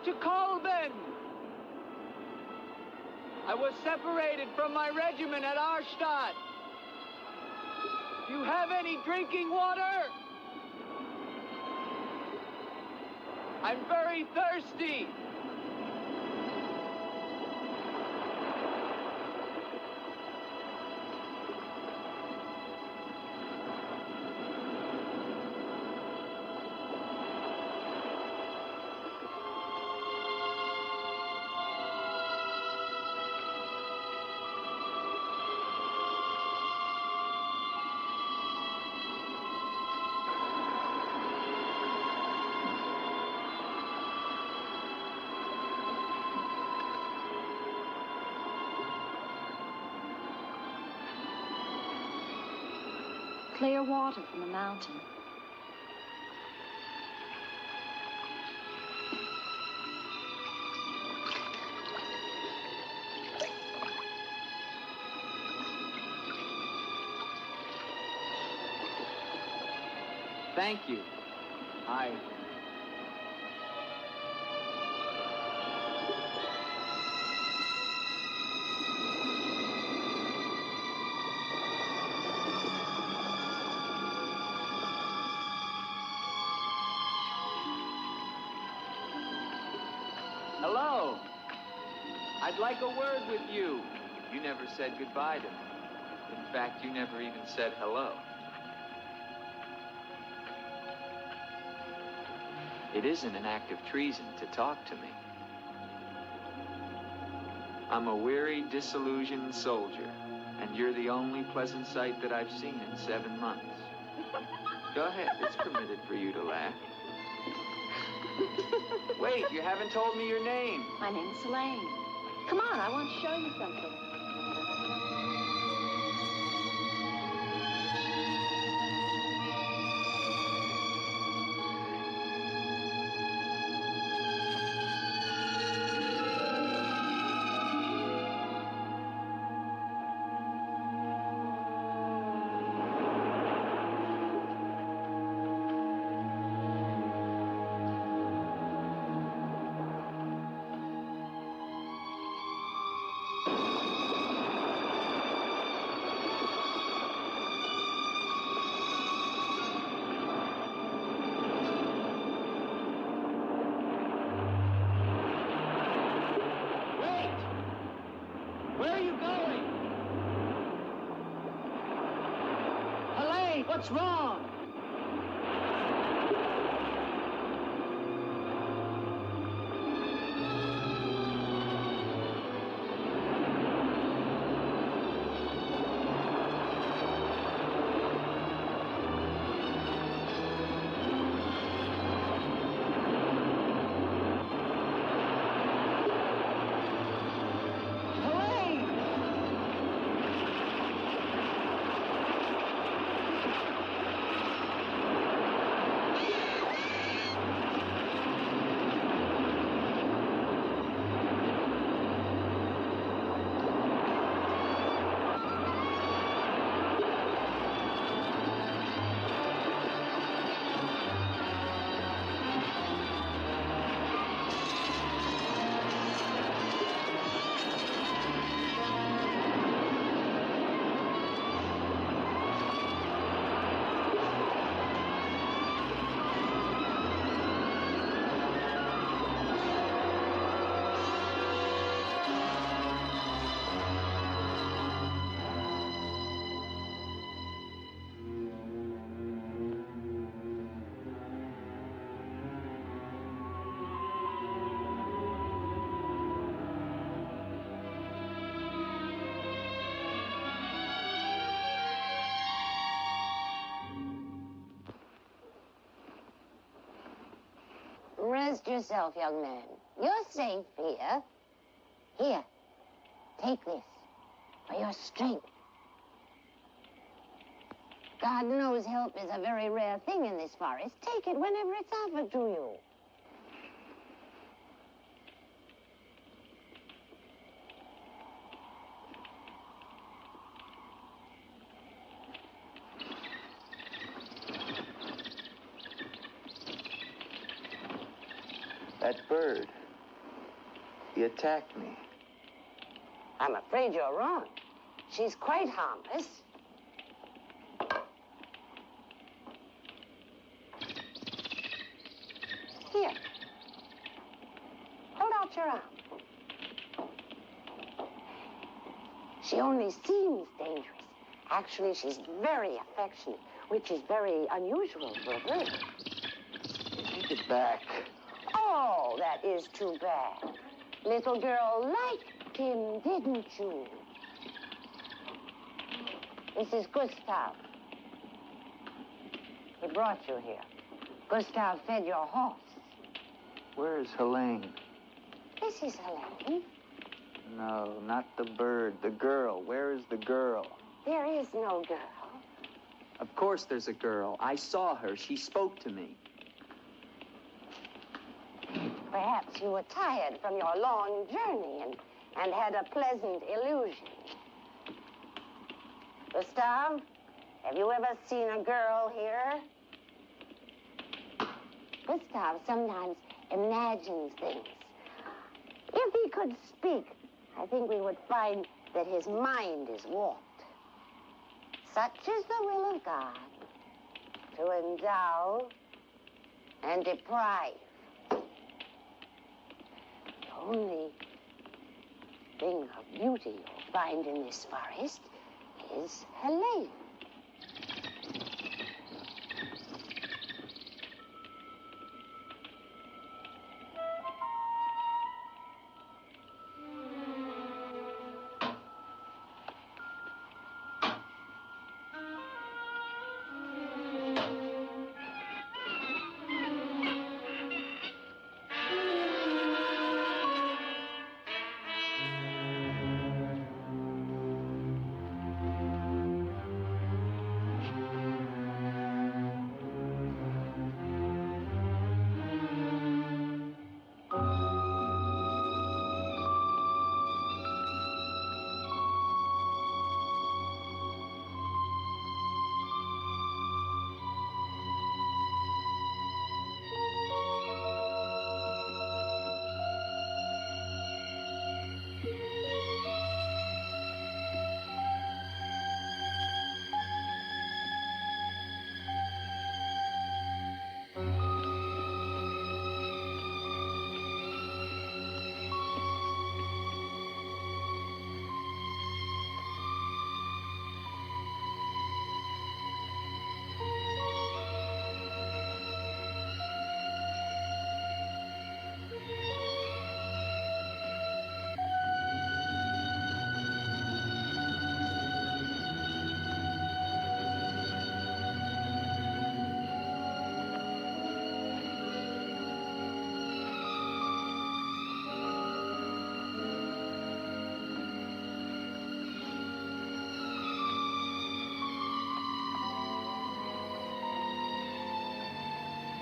to Kolben. I was separated from my regiment at Arstadt. Do you have any drinking water? I'm very thirsty. Clear water from the mountain. Thank you. Hello. I'd like a word with you. You never said goodbye to me. In fact, you never even said hello. It isn't an act of treason to talk to me. I'm a weary, disillusioned soldier, and you're the only pleasant sight that I've seen in 7 months. Go ahead, it's permitted for you to laugh. Wait, you haven't told me your name. My name's Elaine. Come on, I want to show you something. What's wrong? Rest yourself, young man. You're safe here. Here, take this for your strength. God knows help is a very rare thing in this forest. Take it whenever it's offered to you. That bird, He attacked me. I'm afraid you're wrong. She's quite harmless. Here. Hold out your arm. She only seems dangerous. Actually, she's very affectionate, which is very unusual for a bird. Take it back. Oh, that is too bad. Little girl liked him, didn't you? This is Gustav. He brought you here. Gustav fed your horse. Where is Helene? This is Helene. No, not the bird. The girl. Where is the girl? There is no girl. Of course there's a girl. I saw her. She spoke to me. Perhaps you were tired from your long journey and had a pleasant illusion. Gustav, have you ever seen a girl here? Gustav sometimes imagines things. If he could speak, I think we would find that his mind is warped. Such is the will of God, to endow and deprive. The only thing of beauty you'll find in this forest is Helene.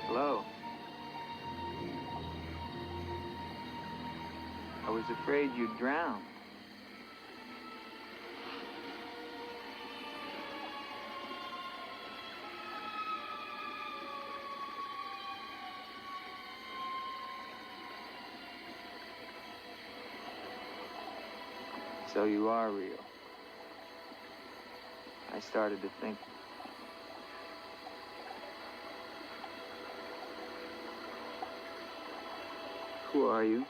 Hello. I was afraid you'd drown. So you are real. I started to think. Who are you?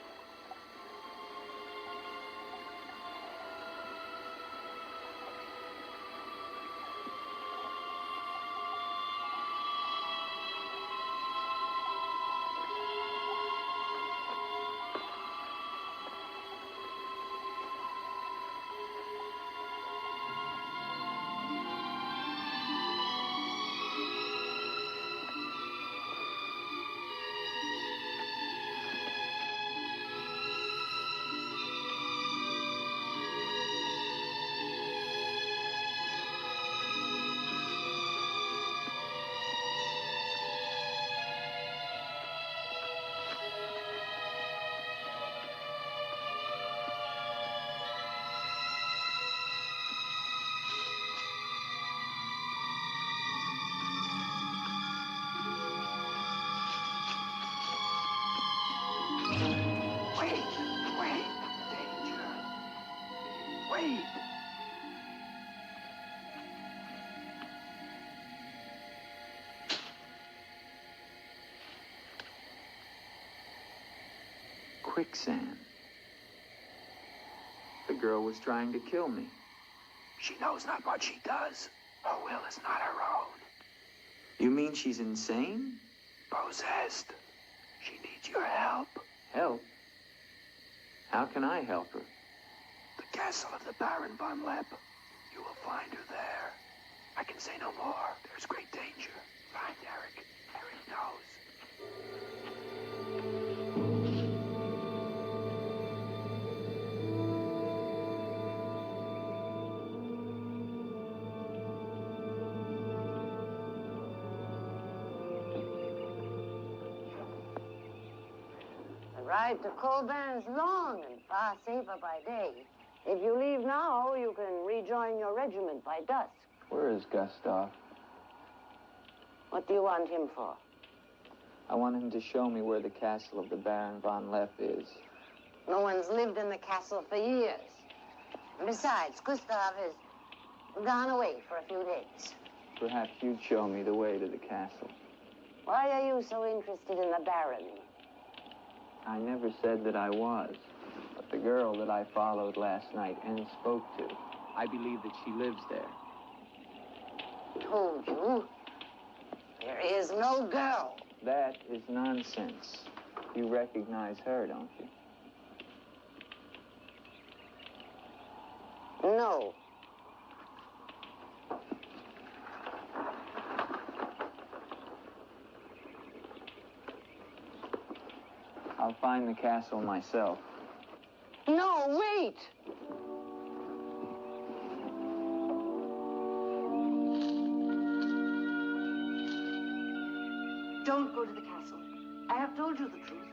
quicksand. The girl was trying to kill me. She knows not what she does. Her will is not her own. You mean she's insane? Possessed. She needs your help. Help? How can I help her? The castle of the Baron Von Lepp. You will find her there. I can say no more. There's great danger. Find Eric. Eric knows. The ride to Colburn is long and far safer by day. If you leave now, you can rejoin your regiment by dusk. Where is Gustav? What do you want him for? I want him to show me where the castle of the Baron Von Lepp is. No one's lived in the castle for years. And besides, Gustav has gone away for a few days. Perhaps you'd show me the way to the castle. Why are you so interested in the Baron? I never said that I was. But the girl that I followed last night and spoke to, I believe that she lives there. Told you. There is no girl. That is nonsense. You recognize her, don't you? No. I'll find the castle myself. No, wait! Don't go to the castle. I have told you the truth.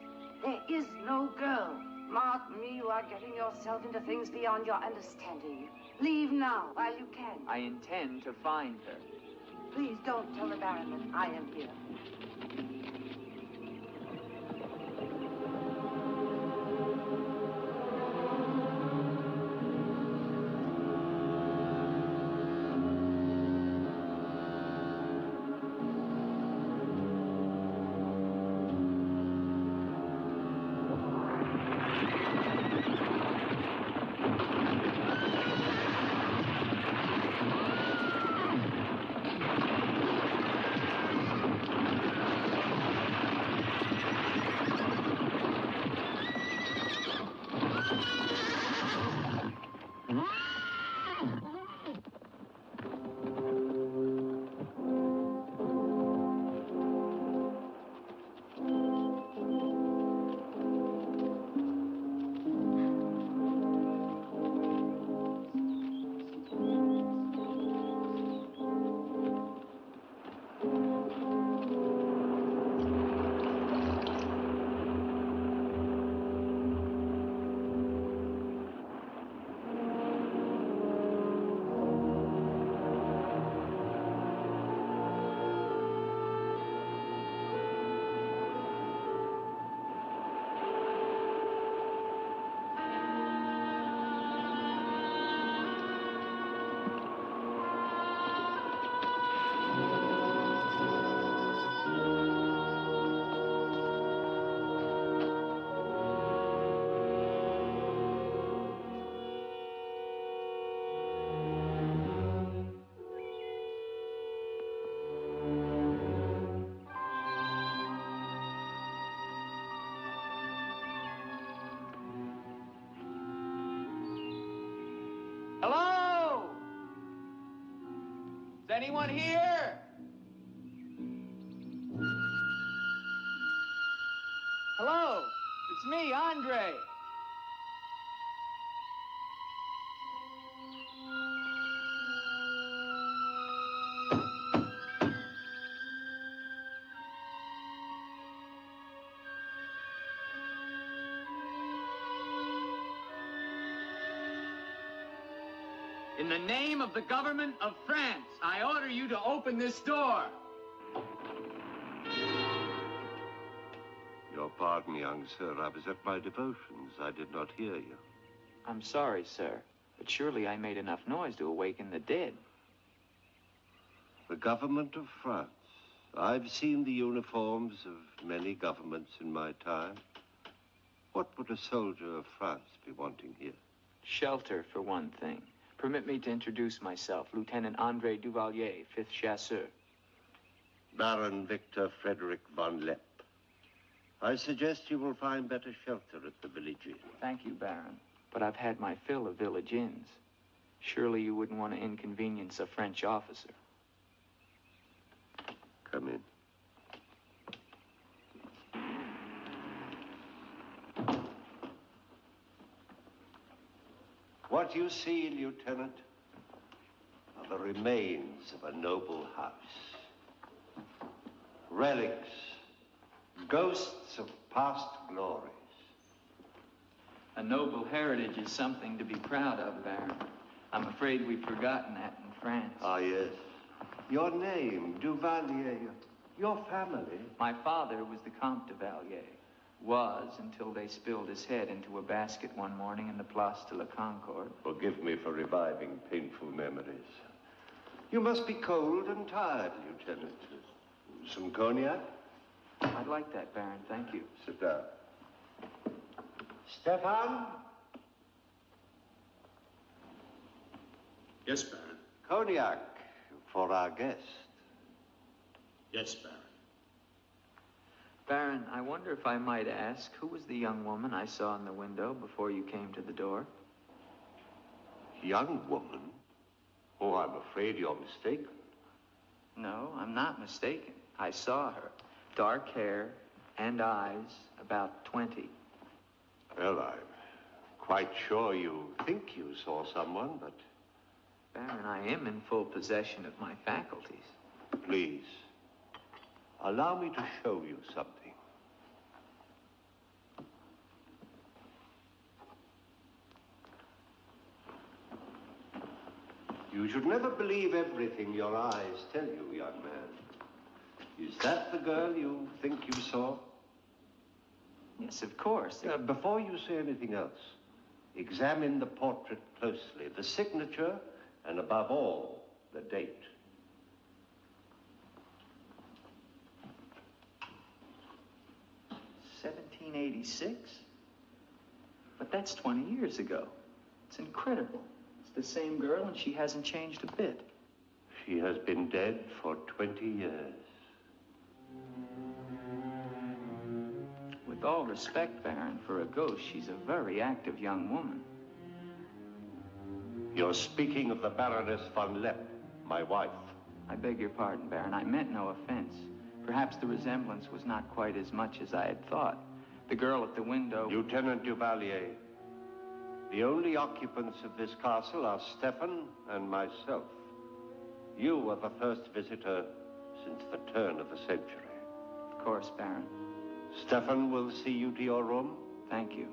There is no girl. Mark me, you are getting yourself into things beyond your understanding. Leave now, while you can. I intend to find her. Please don't tell the Baron that I am here. Hello? Is anyone here? Hello? It's me, Andre. In the name of the government of France, I order you to open this door. Your pardon, young sir. I was at my devotions. I did not hear you. I'm sorry, sir, but surely I made enough noise to awaken the dead. The government of France. I've seen the uniforms of many governments in my time. What would a soldier of France be wanting here? Shelter, for one thing. Permit me to introduce myself, Lieutenant Andre Duvalier, 5th Chasseur. Baron Victor Frederick Von Lepp. I suggest you will find better shelter at the village inn. Thank you, Baron. But I've had my fill of village inns. Surely you wouldn't want to inconvenience a French officer. Come in. What you see, Lieutenant, are the remains of a noble house. Relics, ghosts of past glories. A noble heritage is something to be proud of, Baron. I'm afraid we've forgotten that in France. Ah, yes. Your name, Duvalier, your family. My father was the Comte Duvalier. Was until they spilled his head into a basket one morning in the Place de la Concorde. Forgive me for reviving painful memories. You must be cold and tired, Lieutenant. Some cognac? I'd like that, Baron. Thank you. Sit down. Stefan? Yes, Baron. Cognac for our guest. Yes, Baron. Baron, I wonder if I might ask, who was the young woman I saw in the window before you came to the door? Young woman? Oh, I'm afraid you're mistaken. No, I'm not mistaken. I saw her. Dark hair and eyes, about 20. Well, I'm quite sure you think you saw someone, but... Baron, I am in full possession of my faculties. Please, allow me to show you something. You should never believe everything your eyes tell you, young man. Is that the girl you think you saw? Yes, of course. Before you say anything else, examine the portrait closely, the signature, and above all, the date. $1786? But that's 20 years ago. It's incredible. It's the same girl, and she hasn't changed a bit. She has been dead for 20 years. With all respect, Baron, for a ghost, she's a very active young woman. You're speaking of the Baroness Von Lepp, my wife. I beg your pardon, Baron. I meant no offense. Perhaps the resemblance was not quite as much as I had thought. The girl at the window... Lieutenant Duvalier, the only occupants of this castle are Stefan and myself. You are the first visitor since the turn of the century. Of course, Baron. Stefan will see you to your room. Thank you.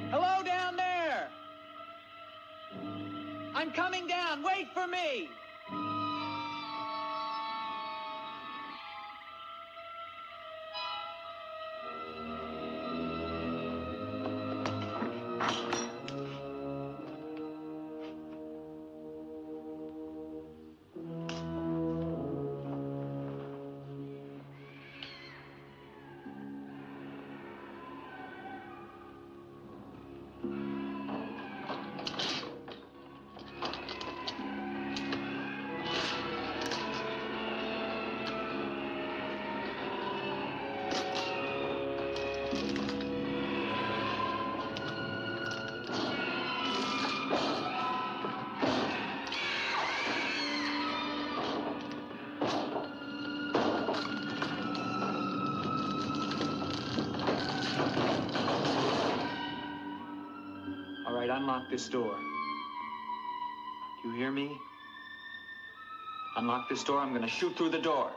Hello down there! I'm coming down. Wait for me! All right, unlock this door. Do you hear me? Unlock this door, I'm gonna shoot through the door.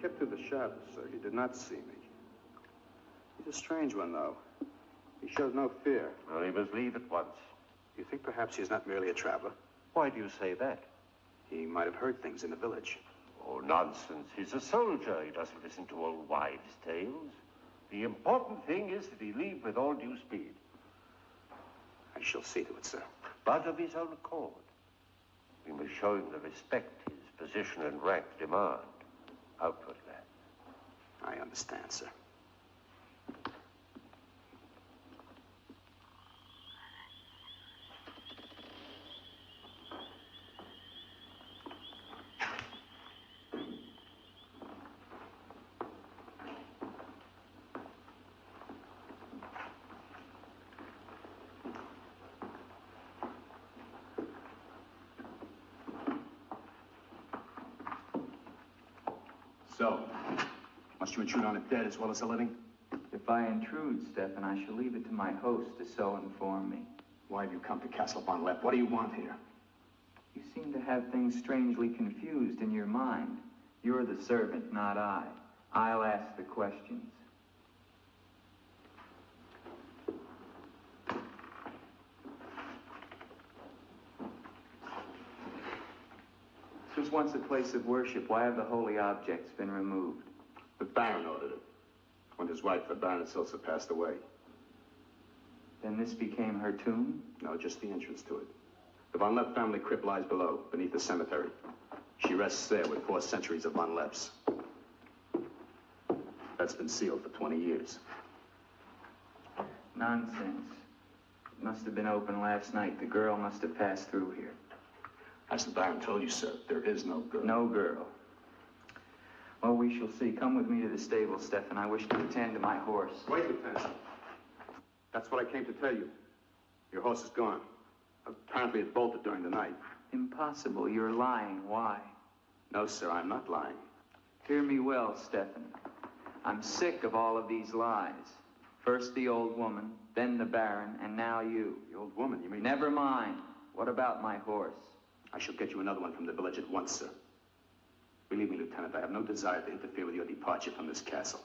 Kept through the shadows, sir. He did not see me. He's a strange one, though. He showed no fear. Well, he must leave at once. You think perhaps he's not merely a traveler? Why do you say that? He might have heard things in the village. Oh, nonsense. He's a soldier. He doesn't listen to old wives' tales. The important thing is that he leave with all due speed. shall see to it, sir. But of his own accord. We must show him the respect his position and rank demand outwardly. I understand, sir. So, must you intrude on the dead as well as the living? If I intrude, Stefan, I shall leave it to my host to so inform me. Why have you come to Castle Von Lepp? What do you want here? You seem to have things strangely confused in your mind. You're the servant, not I. I'll ask the questions. This was once a place of worship. Why have the holy objects been removed? The Baron ordered it. When his wife, the Baroness Ilsa, passed away. Then this became her tomb? No, just the entrance to it. The Von Lepp family crypt lies below, beneath the cemetery. She rests there with 4 centuries of Von Lepps. That's been sealed for 20 years. Nonsense. It must have been open last night. The girl must have passed through here. As the Baron told you, sir, there is no girl. No girl. Well, we shall see. Come with me to the stable, Stefan. I wish to attend to my horse. Wait, Lieutenant. That's what I came to tell you. Your horse is gone. Apparently it bolted during the night. Impossible. You're lying. Why? No, sir, I'm not lying. Hear me well, Stefan. I'm sick of all of these lies. First the old woman, then the Baron, and now you. The old woman, you mean? Never mind. What about my horse? I shall get you another one from the village at once, sir. Believe me, Lieutenant, I have no desire to interfere with your departure from this castle.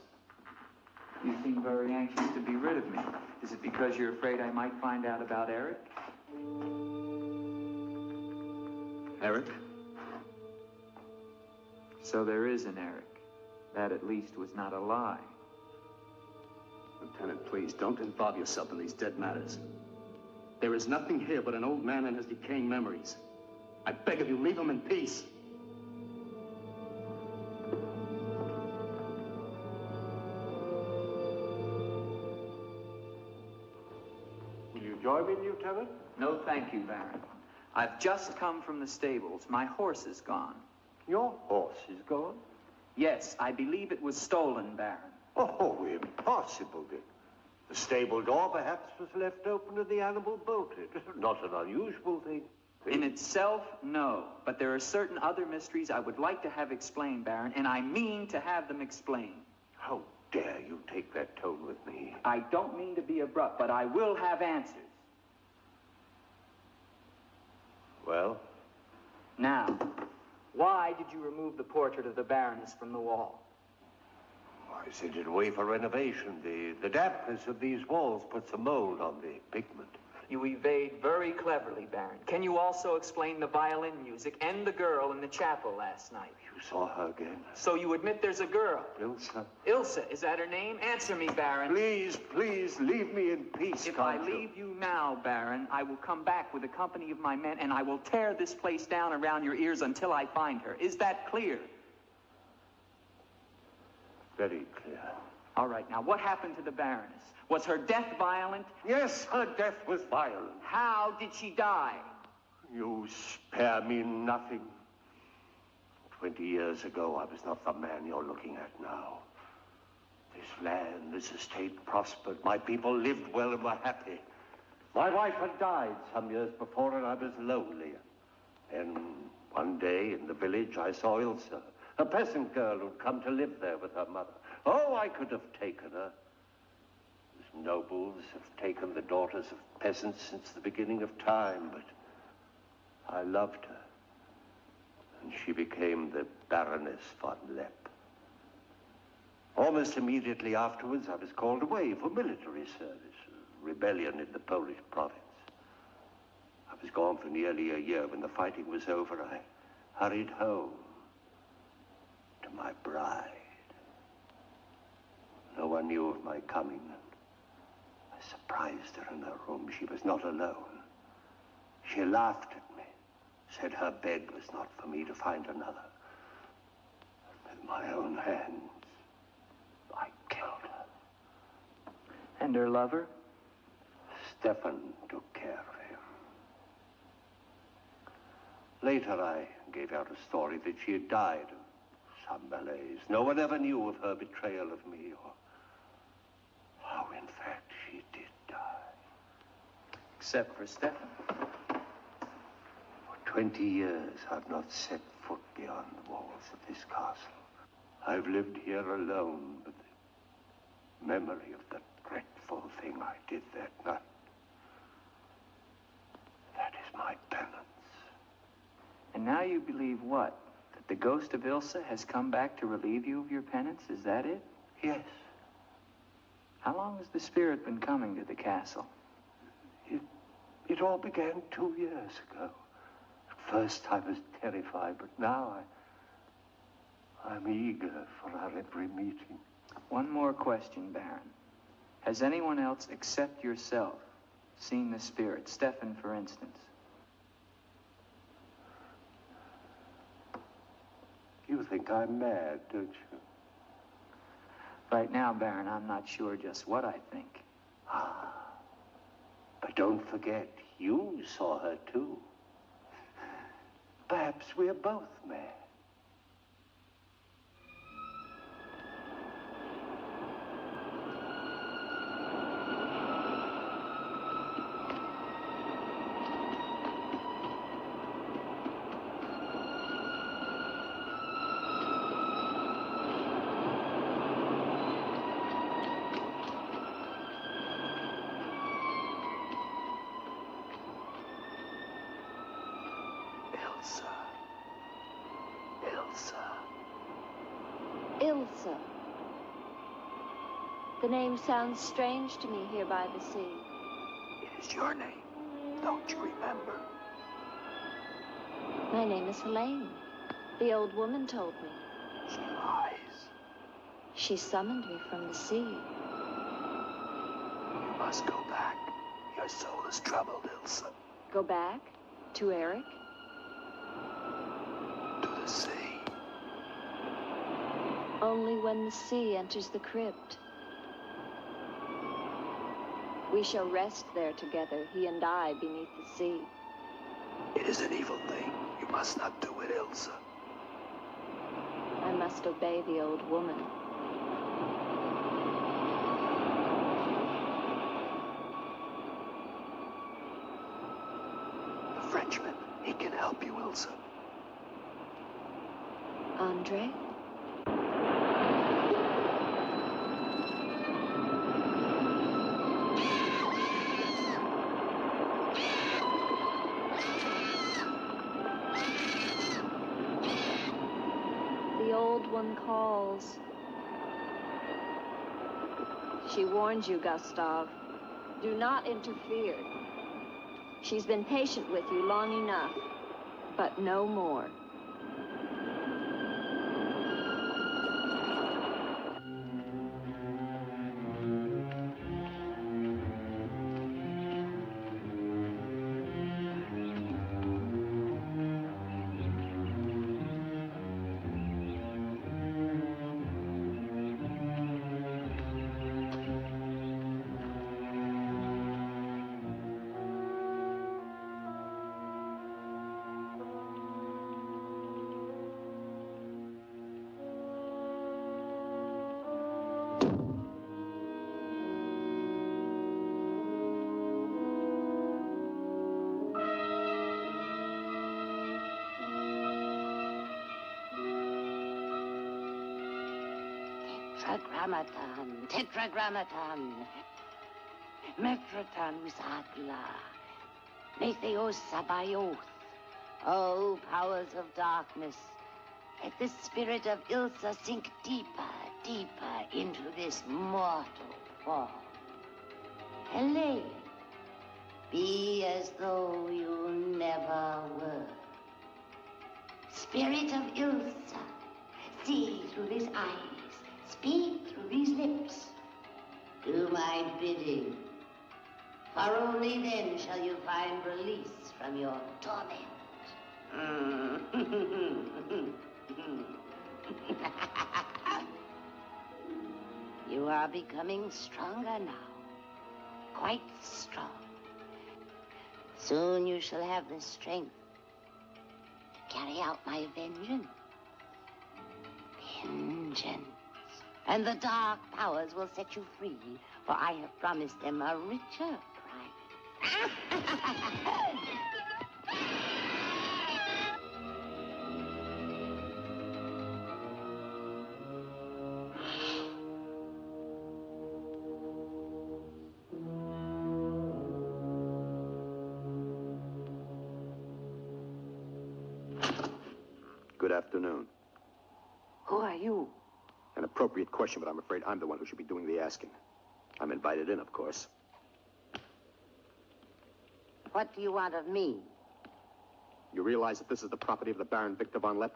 You seem very anxious to be rid of me. Is it because you're afraid I might find out about Eric? Eric? So there is an Eric. That at least was not a lie. Lieutenant, please, don't involve yourself in these dead matters. There is nothing here but an old man and his decaying memories. I beg of you, leave him in peace. Will you join me, Lieutenant? No, thank you, Baron. I've just come from the stables. My horse is gone. Your horse is gone? Yes, I believe it was stolen, Baron. Oh, impossible, Dick. The stable door perhaps was left open and the animal bolted. Not an unusual thing. In itself, no. But there are certain other mysteries I would like to have explained, Baron, and I mean to have them explained. How dare you take that tone with me? I don't mean to be abrupt, but I will have answers. Well? Now, why did you remove the portrait of the Baroness from the wall? I sent it away for renovation. The dampness of these walls puts a mold on the pigment. You evade very cleverly, Baron. Can you also explain the violin music and the girl in the chapel last night? You saw her again? So you admit there's a girl? Ilsa. Ilsa, is that her name? Answer me, Baron. Please, please, leave me in peace, If I leave you now, Baron, I will come back with a company of my men, and I will tear this place down around your ears until I find her. Is that clear? Very clear. All right, now, what happened to the Baroness? Was her death violent? Yes, her death was violent. How did she die? You spare me nothing. 20 years ago, I was not the man you're looking at now. This land, this estate prospered. My people lived well and were happy. My wife had died some years before, and I was lonely. Then, one day in the village, I saw Ilsa, a peasant girl who'd come to live there with her mother. Oh, I could have taken her. As nobles have taken the daughters of peasants since the beginning of time, but I loved her. And she became the Baroness Von Lepp. Almost immediately afterwards, I was called away for military service, a rebellion in the Polish province. I was gone for nearly a year. When the fighting was over, I hurried home to my bride. No one knew of my coming, and I surprised her in her room. She was not alone. She laughed at me, said her bed was not for me to find another. With my own hands, I killed her. And her lover? Stefan took care of him. Later, I gave out a story that she had died of some malaise. No one ever knew of her betrayal of me, or how, in fact, she did die. Except for Stefan. For 20 years, I've not set foot beyond the walls of this castle. I've lived here alone with the memory of the dreadful thing I did that night. That is my penance. And now you believe what? That the ghost of Ilsa has come back to relieve you of your penance? Is that it? Yes. How long has the spirit been coming to the castle? It all began 2 years ago. At first I was terrified, but now I'm eager for our every meeting. One more question, Baron. Has anyone else except yourself seen the spirit? Stefan, for instance. You think I'm mad, don't you? Right now, Baron, I'm not sure just what I think. Ah. But don't forget, you saw her too. Perhaps we're both mad. Ilsa. The name sounds strange to me here by the sea. It is your name. Don't you remember? My name is Helene. The old woman told me. She lies. She summoned me from the sea. You must go back. Your soul is troubled, Ilsa. Go back? To Eric? To the sea. Only when the sea enters the crypt. We shall rest there together, he and I, beneath the sea. It is an evil thing. You must not do it, Ilsa. I must obey the old woman. The Frenchman, he can help you, Ilsa. Andre? The old one calls. She warns you, Gustave. Do not interfere. She's been patient with you long enough, but no more. Tetragrammaton, tetragrammaton. Metroton usagla. Metheos sabayoth. O powers of darkness, let the spirit of Ilsa sink deeper, deeper into this mortal form. Helene, be as though you never were. Spirit of Ilsa, see through these eyes, speak through these lips. Do my bidding, for only then shall you find release from your torment. You are becoming stronger now. Quite strong. Soon you shall have the strength to carry out my vengeance. Vengeance. And the dark powers will set you free, for I have promised them a richer prize. Good afternoon. Who are you? An appropriate question, but I'm afraid I'm the one who should be doing the asking. I'm invited in, of course. What do you want of me? You realize that this is the property of the Baron Victor Von Lepp?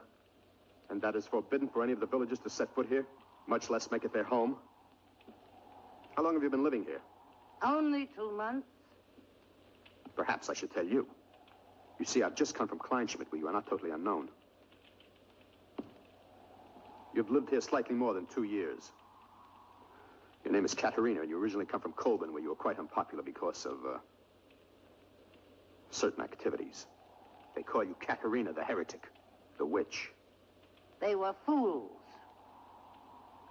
And that is forbidden for any of the villagers to set foot here, much less make it their home? How long have you been living here? Only 2 months. Perhaps I should tell you. You see, I've just come from Kleinschmidt, where you are not totally unknown. You've lived here slightly more than 2 years. Your name is Katerina, and you originally come from Colburn, where you were quite unpopular because of, certain activities. They call you Katerina the heretic, the witch. They were fools.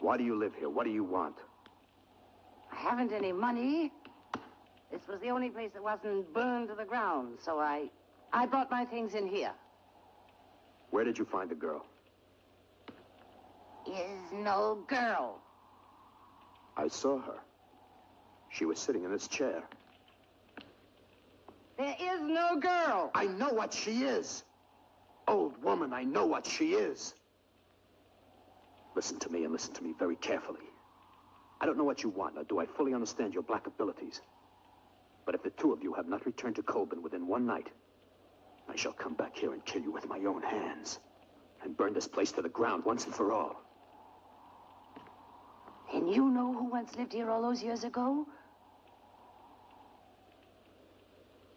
Why do you live here? What do you want? I haven't any money. This was the only place that wasn't burned to the ground, so I brought my things in here. Where did you find the girl? Is no girl. I saw her. She was sitting in this chair. There is no girl. I know what she is. Old woman, I know what she is. Listen to me, and listen to me very carefully. I don't know what you want, nor do I fully understand your black abilities. But if the two of you have not returned to Colburn within one night, I shall come back here and kill you with my own hands, and burn this place to the ground once and for all. And you know who once lived here all those years ago?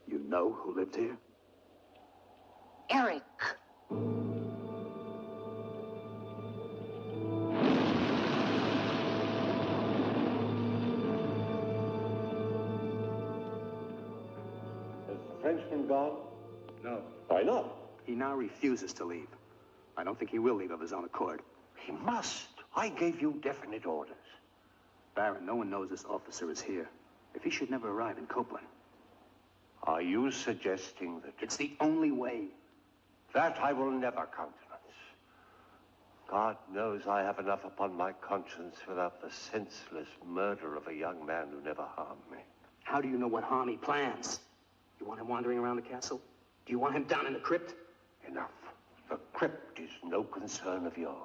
You know who lived here? Eric. Has the Frenchman gone? No. Why not? He now refuses to leave. I don't think he will leave of his own accord. He must. I gave you definite orders. Baron, no one knows this officer is here. If he should never arrive in Copeland. Are you suggesting that... It's the only way. That I will never countenance. God knows I have enough upon my conscience without the senseless murder of a young man who never harmed me. How do you know what harm he plans? You want him wandering around the castle? Do you want him down in the crypt? Enough. The crypt is no concern of yours.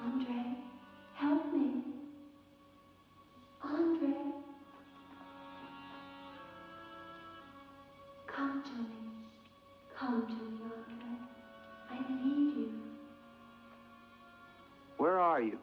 Andre, help me. Andre. Come to me. Come to me, Andre. I need you. Where are you?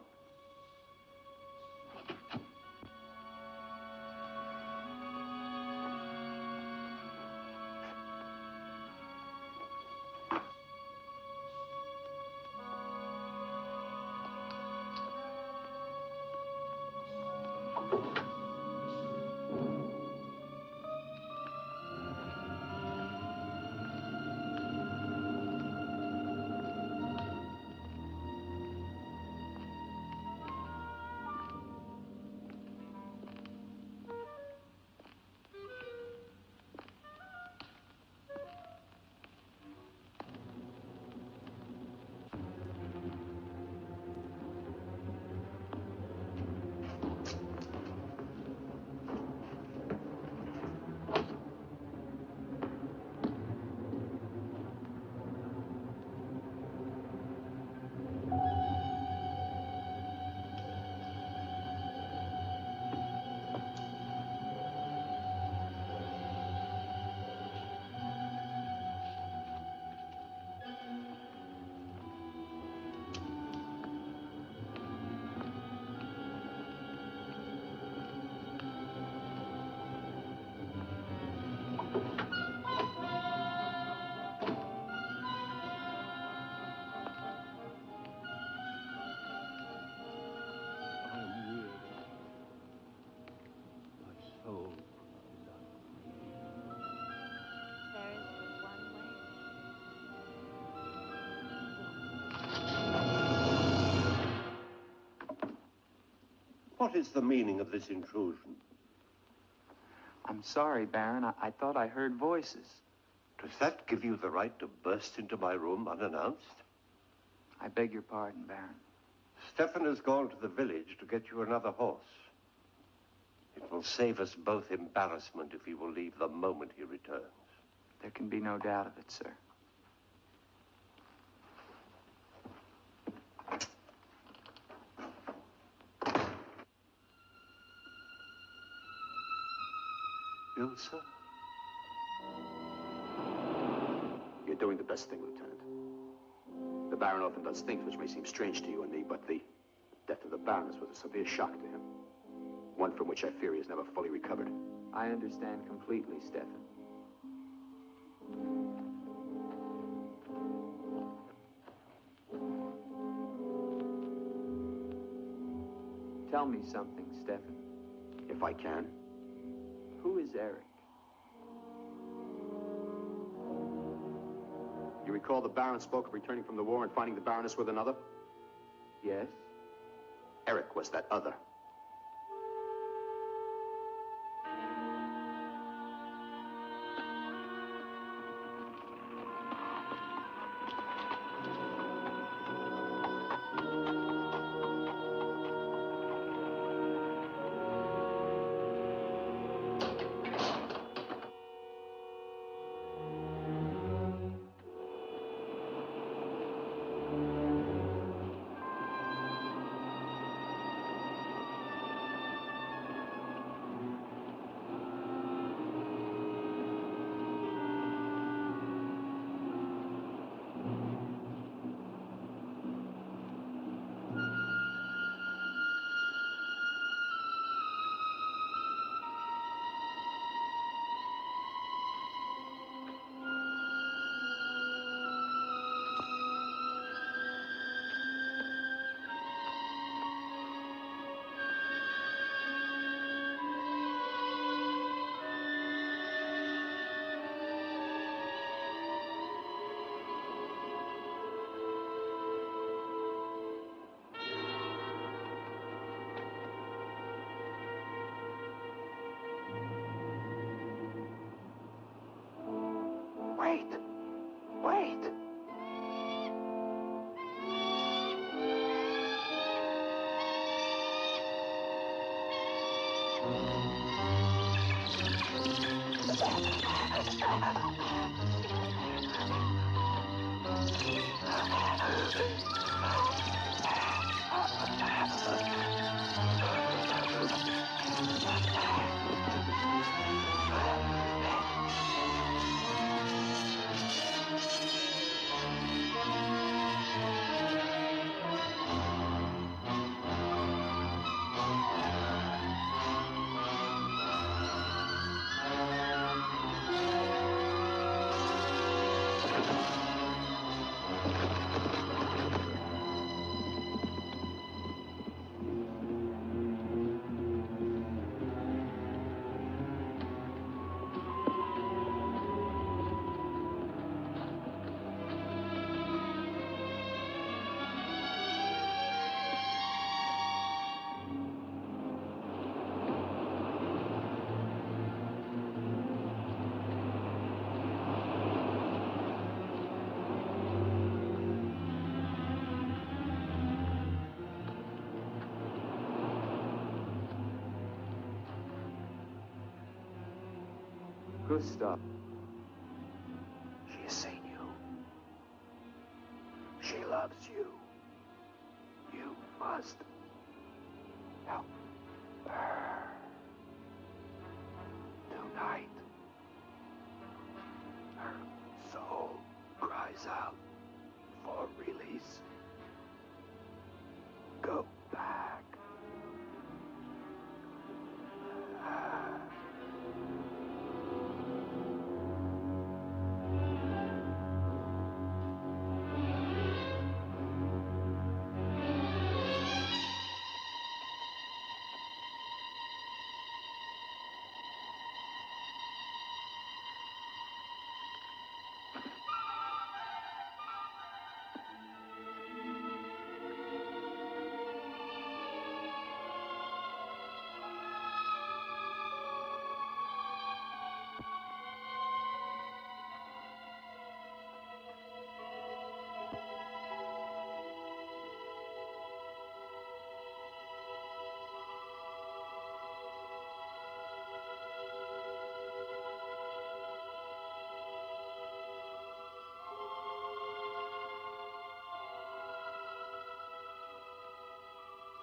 There is but one way. What is the meaning of this intrusion? I'm sorry, Baron. I thought I heard voices. Does that give you the right to burst into my room unannounced? I beg your pardon, Baron. Stefan has gone to the village to get you another horse. It will save us both embarrassment if he will leave the moment he returns. There can be no doubt of it, sir. Ilsa? You're doing the best thing, Lieutenant. The Baron often does things which may seem strange to you and me, but the death of the Baroness was a severe shock to him. One from which I fear he has never fully recovered. I understand completely, Stefan. Tell me something, Stefan. If I can. Who is Eric? You recall the Baron spoke of returning from the war and finding the Baroness with another? Yes? Eric was that other. Wait. Wait. Gustav. She has seen you. She loves you. You must help her. Tonight, her soul cries out for release. Go back.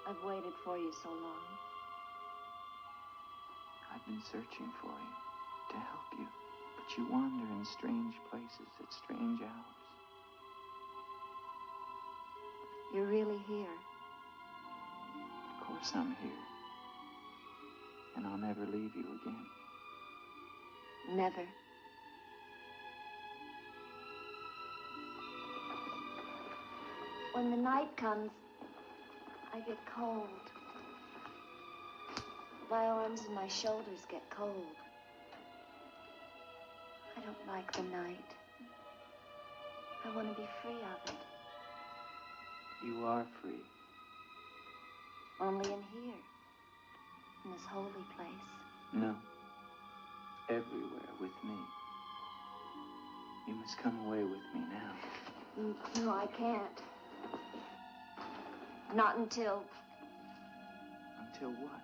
I've waited for you so long. I've been searching for you, to help you. But you wander in strange places at strange hours. You're really here. Of course I'm here. And I'll never leave you again. Never. When the night comes, I get cold. My arms and my shoulders get cold. I don't like the night. I want to be free of it. You are free. Only in here, in this holy place. No. Everywhere with me. You must come away with me now. No, I can't. Not until... Until what?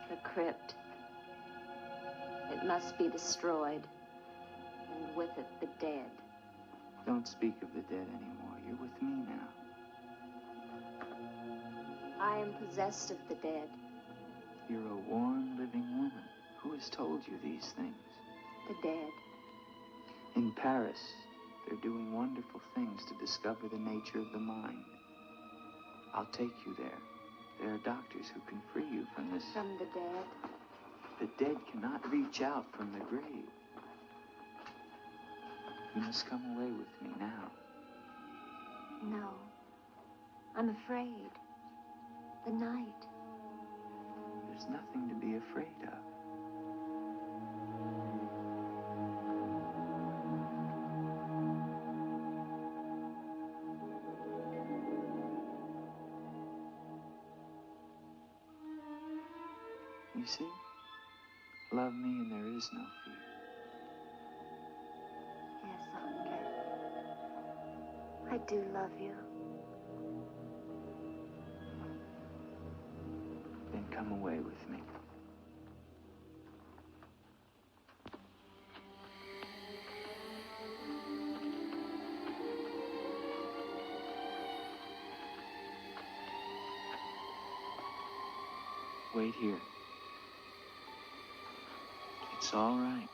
The crypt. It must be destroyed. And with it, the dead. Don't speak of the dead anymore. You're with me now. I am possessed of the dead. You're a warm, living woman. Who has told you these things? The dead. In Paris, they're doing wonderful things to discover the nature of the mind. I'll take you there. There are doctors who can free you from this. From the dead? The dead cannot reach out from the grave. You must come away with me now. No. I'm afraid. The night. There's nothing to be afraid of. You see? Love me and there is no fear. I do love you. Then come away with me. Wait here. It's all right.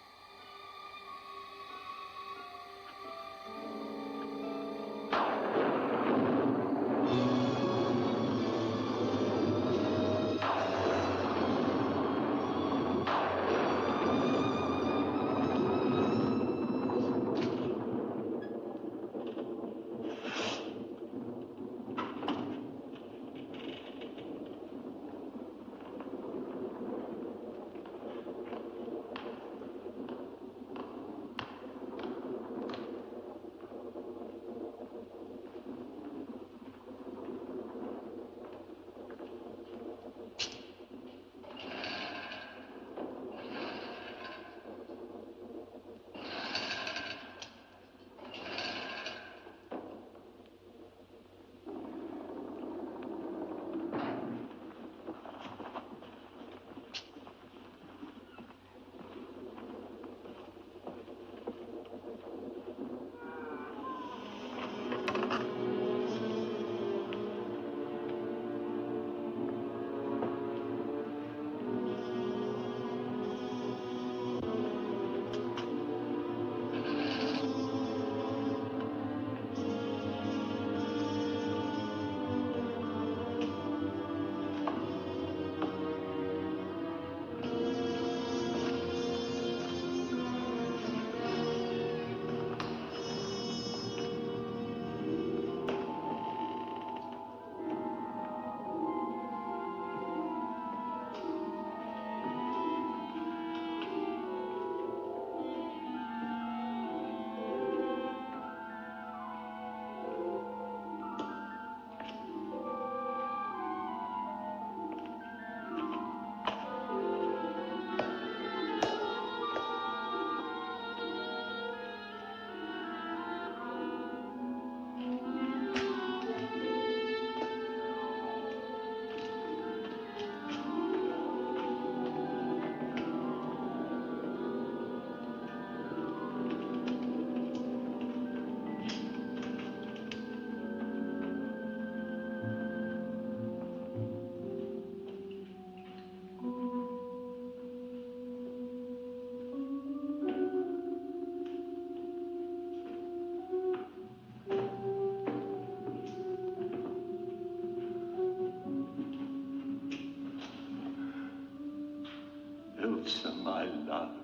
Ilsa, my love,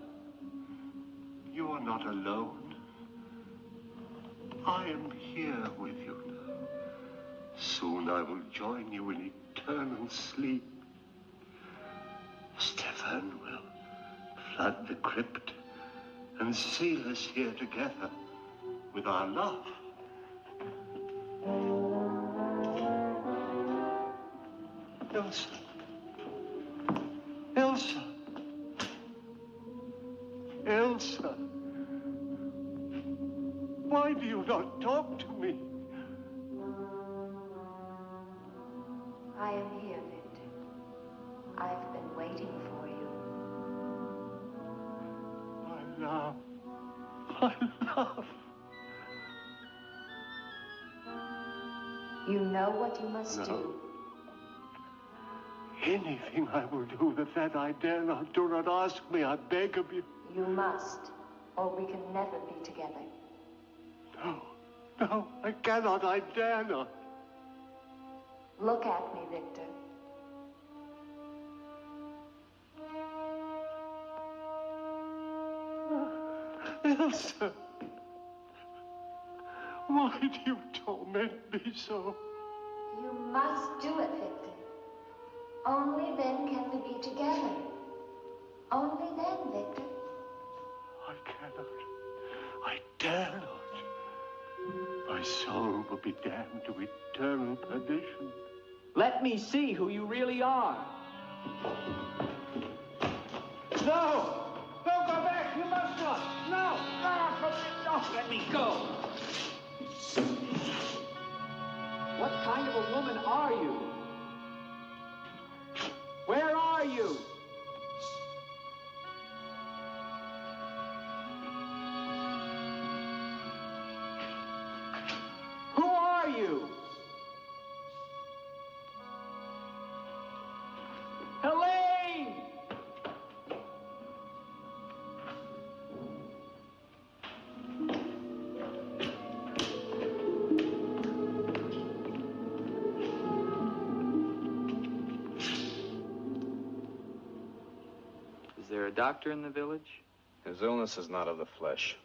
you are not alone. I am here with you now. Soon I will join you in eternal sleep. Stefan will flood the crypt and seal us here together with our love. Ilsa. Ilsa. Ilsa. Why do you not talk to me? I am here, Victor. I've been waiting for you. My love. My love. You know what you must do. Anything I will do that I dare not. Do not ask me, I beg of you. You must, or we can never be together. No, I cannot, I dare not. Look at me, Victor. Ilsa, why do you torment me so? You must do it, Victor. Only then can we be together. Only then, Victor. I cannot. I dare not. My soul will be damned to eternal perdition. Let me see who you really are. No! Don't go back! You must not! No! No! Let me go! there a doctor in the village? His illness is not of the flesh.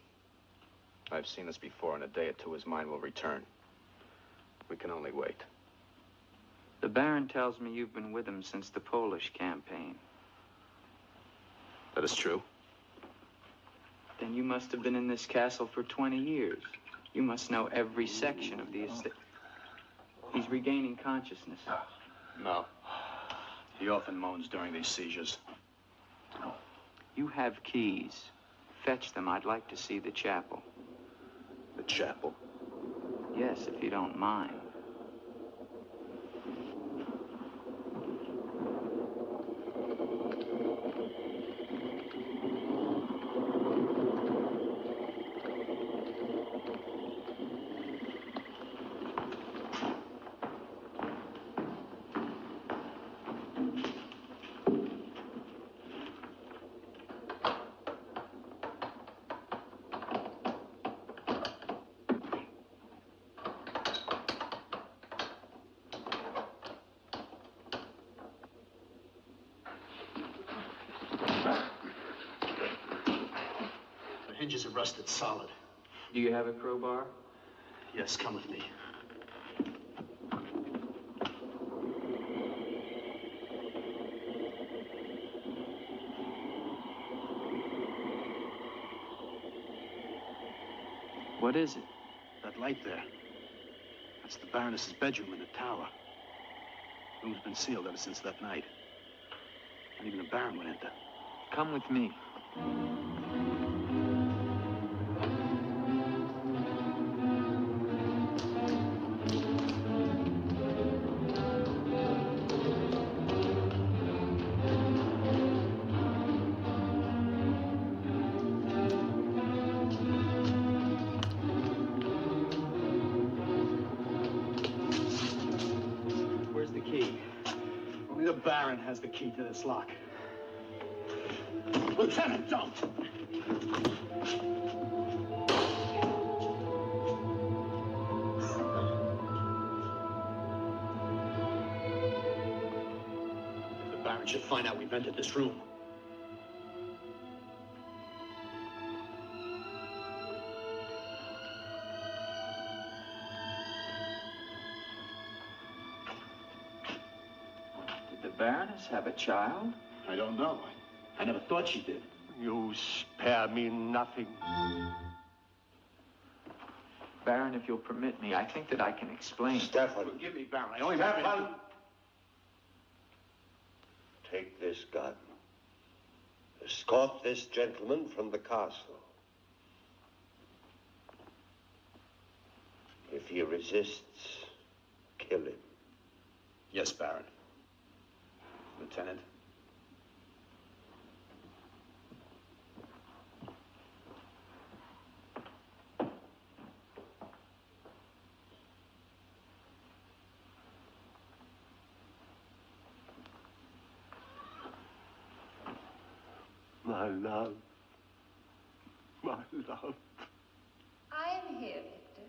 I've seen this before. In a day or two, his mind will return. We can only wait. The Baron tells me you've been with him since the Polish campaign. That is true. Then you must have been in this castle for 20 years. You must know every section of the estate. He's regaining consciousness. No. He often moans during these seizures. You have keys. Fetch them. I'd like to see the chapel. The chapel? Yes, if you don't mind. Hinges are rusted solid. Do you have a crowbar? Yes, come with me. What is it? That light there. That's the Baroness's bedroom in the tower. The room's been sealed ever since that night. And even the Baron would enter. Come with me. Only the Baron has the key to this lock. Lieutenant, don't! If the Baron should find out we've entered this room. Baroness have a child? I don't know. I never thought she did. You spare me nothing. Baron, if you'll permit me, I think that I can explain. Stefan. Forgive me, Baron. I only Stefan! Take this gun. Escort this gentleman from the castle. If he resists, kill him. Yes, Baron. Lieutenant. My love. My love. I am here, Victor.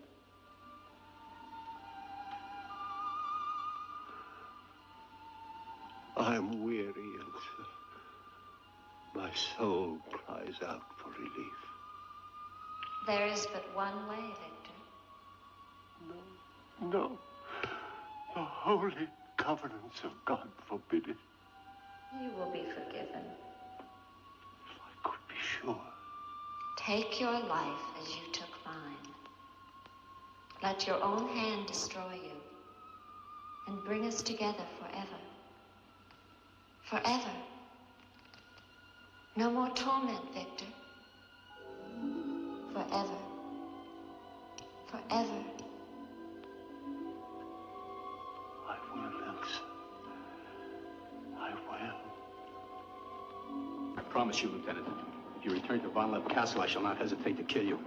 I'm weary, Elsa. My soul cries out for relief. There is but one way, Victor. No, no. The holy covenants of God forbid it. You will be forgiven. If I could be sure. Take your life as you took mine. Let your own hand destroy you and bring us together forever. Forever. No more torment, Victor. Forever. Forever. I will, Elsa. I will. I promise you, Lieutenant, if you return to Von Lepp Castle, I shall not hesitate to kill you.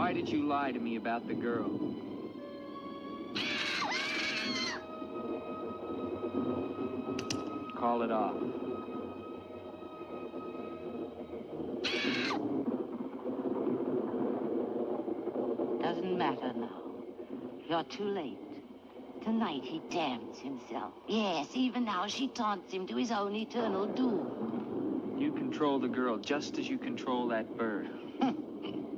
Why did you lie to me about the girl? Call it off. Doesn't matter now. You're too late. Tonight he damns himself. Yes, even now she taunts him to his own eternal doom. You control the girl just as you control that bird.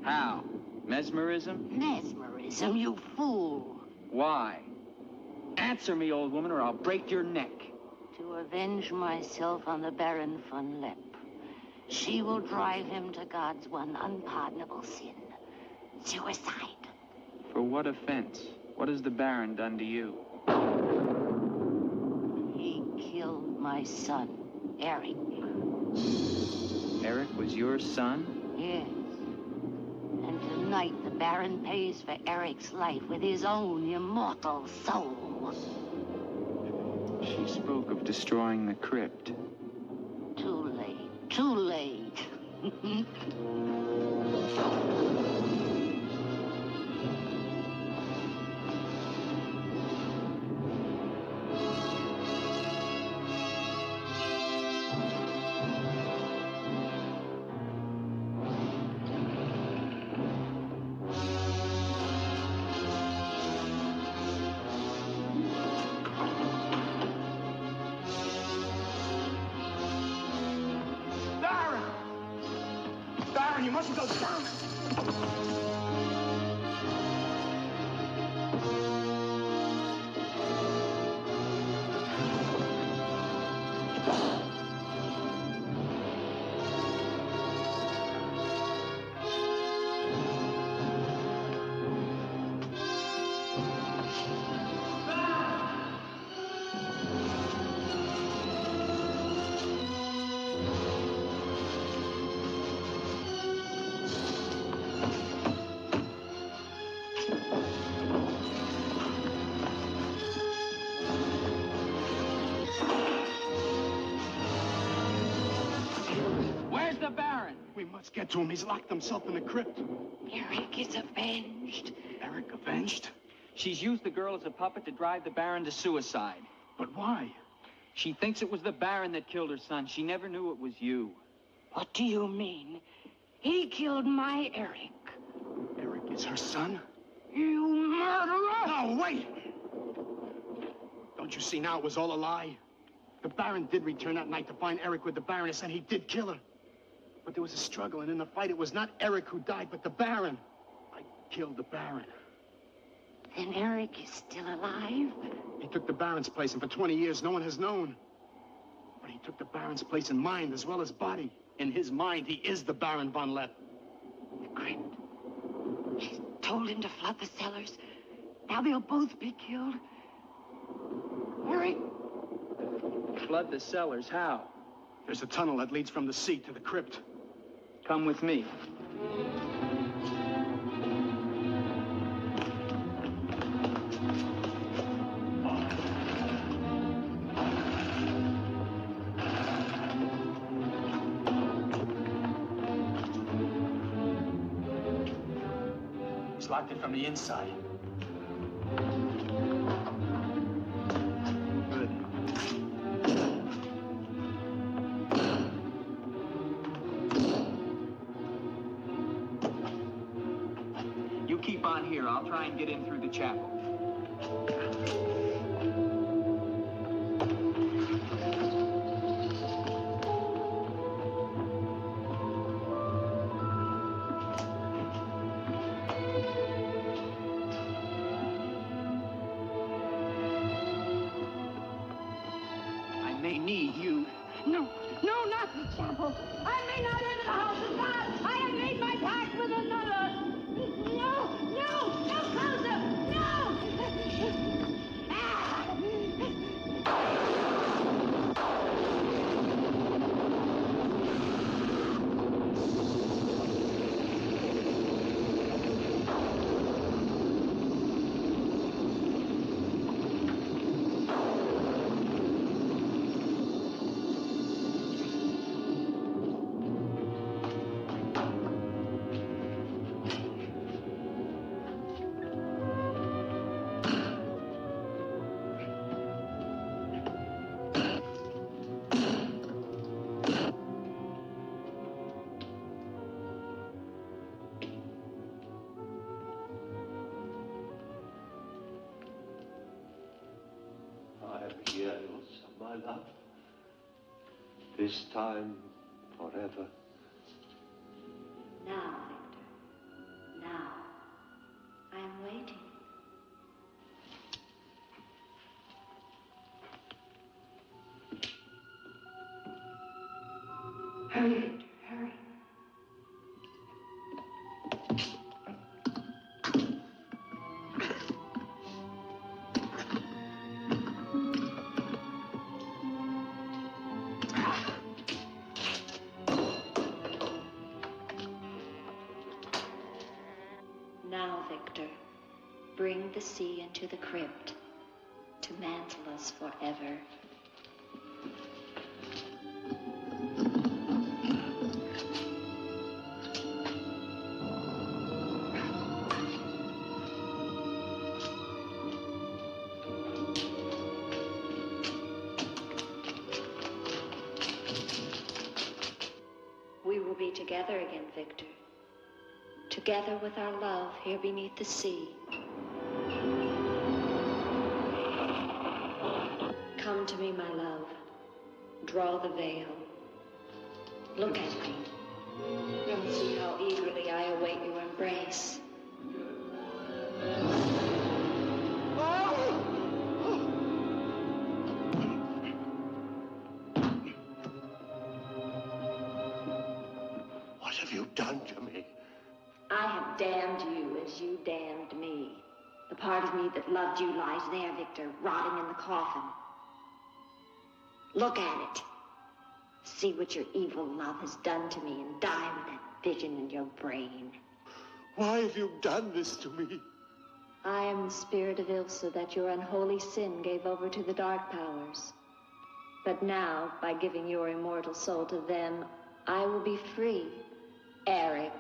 How? Mesmerism? Mesmerism, you fool. Why? Answer me, old woman, or I'll break your neck. To avenge myself on the Baron Von Lepp. She will drive him to God's one unpardonable sin. Suicide. For what offense? What has the Baron done to you? He killed my son, Eric. Eric was your son? Yes. And tonight the Baron pays for Eric's life with his own immortal soul. She spoke of destroying the crypt. Too late. Too late. You mustn't go down. We must get to him. He's locked himself in the crypt. Eric is avenged. Eric avenged? She's used the girl as a puppet to drive the Baron to suicide. But why? She thinks it was the Baron that killed her son. She never knew it was you. What do you mean? He killed my Eric. Eric is her son? You murderer! No, wait! Don't you see now it was all a lie? The Baron did return that night to find Eric with the Baroness, and he did kill her. But there was a struggle, and in the fight, it was not Eric who died, but the Baron. I killed the Baron. Then Eric is still alive? He took the Baron's place, and for 20 years, no one has known. But he took the Baron's place in mind as well as body. In his mind, he is the Baron Von Lepp. The crypt. She told him to flood the cellars. Now they'll both be killed. Eric. Flood the cellars? How? There's a tunnel that leads from the sea to the crypt. Come with me. He's locked it from the inside. Good. You keep on here. I'll try and get in through the chapel. I may need you. No, not the chapel. I may not enter the house of God. I have made my pact with another. No closer. No! Ah! my love. This time, forever. Now, Victor. Now. I am waiting. Hurry, Victor, hurry. Now, Victor, bring the sea into the crypt to mantle us forever. We will be together again, Victor. Together with our love here beneath the sea. Come to me, my love. Draw the veil. Look at me. And see how eagerly I await your embrace. What have you done to me? I have damned you as you damned me. The part of me that loved you lies there, Victor, rotting in the coffin. Look at it. See what your evil love has done to me and die with that vision in your brain. Why have you done this to me? I am the spirit of Ilsa that your unholy sin gave over to the dark powers. But now, by giving your immortal soul to them, I will be free, Eric.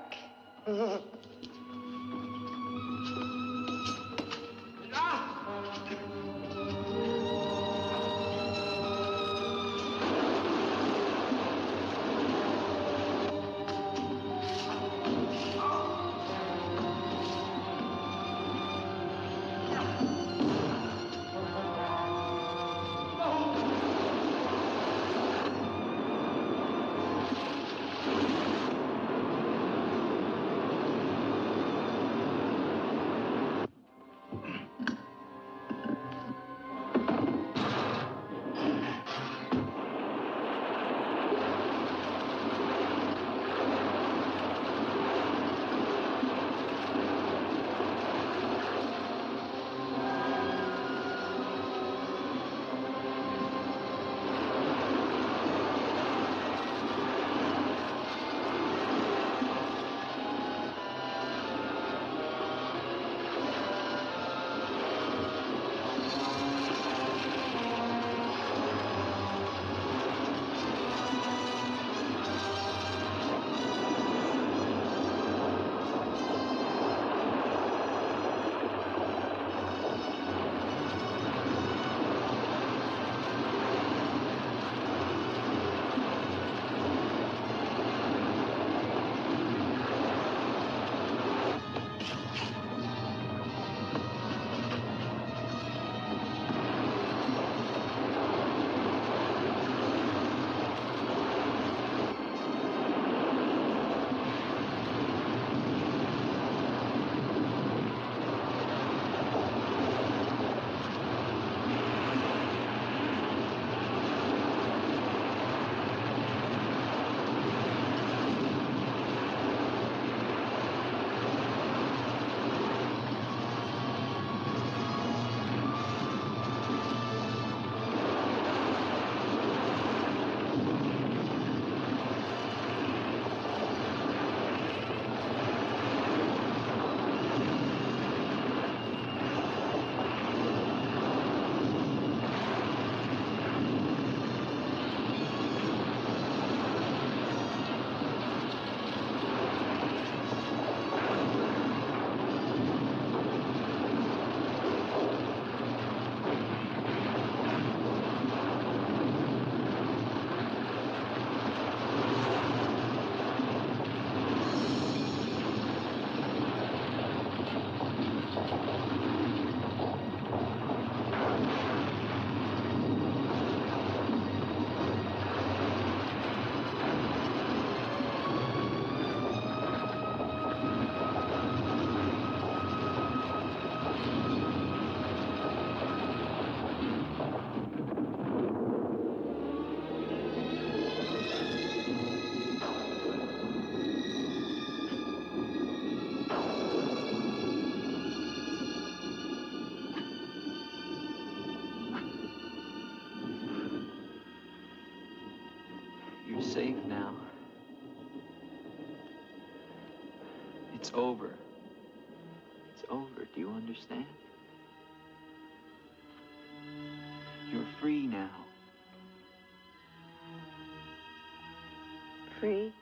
safe now. It's over. It's over. Do you understand? You're free now. Free?